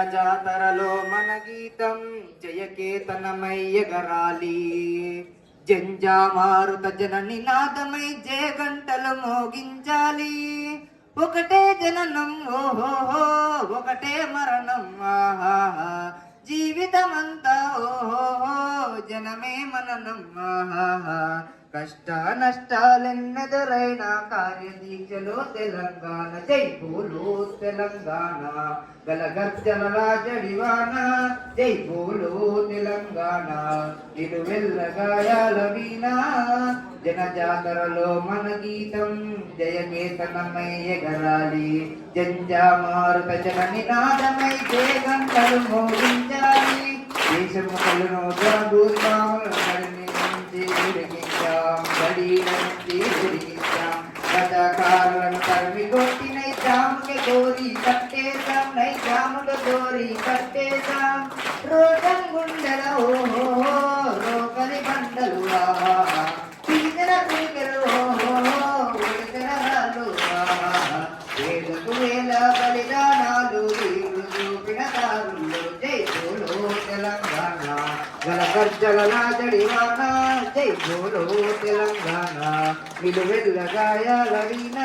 జాతరలో మన గీతం జయకేతనమై ఎగరాలి. జంజామారుత జన నినాదమై జయ గంటలు మోగించాలి. ఒకటే జననం ఓహోహో, ఒకటే మరణం ఆహాహా, జీవితమంతా ఓహోహో, జనమే మననం ఆహాహా. కష్ట నష్టాలెన్నెదురైన కార్యదీక్షలో తెలంగాణ, జై బోలో తెలంగాణ. గలగర్జనల జడివాన, జై బోలో తెలంగాణ. నిలువెల్ల గాయాల వీణ, జనజాతరలో మన గీతం జయకేతనమై ఎగరాలి. జంజామారుత జన నినాదమై జయ గంటలు మోగించాలి. దేశము కలును జనభూస్వాముల నడిని నుంచి ఉడిగించాం, గడిల నుంచి ఉడిగించాం. రథకారులను తరిమి కొట్టి నైజాముకి గోరి కట్టేశాం, నైజాముకు గోరి కట్టేశాం. రోగం గుండెల ఓహో, రోకలి బండలు ఆహా, పీతల పీకలు ఓహో, ఉడితల రాళ్ళు ఆహా. వేలకు వేల బలిదానాలు వీరు చూపిన దారులు, జై బోలో తెలంగాణ. గలగర్జల జడివాన, జై బోలో తెలంగాణ. నిలువెల్ల గాయాల వీణ,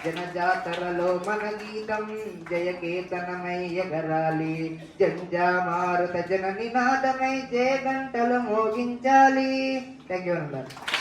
జనజాతరలో మన గీతం జయకేతనమై ఎగరాలి. జంజామారుత జన నినాదమై జయ గంటలు మోగించాలి. థ్యాంక్ యూ అన్నారు.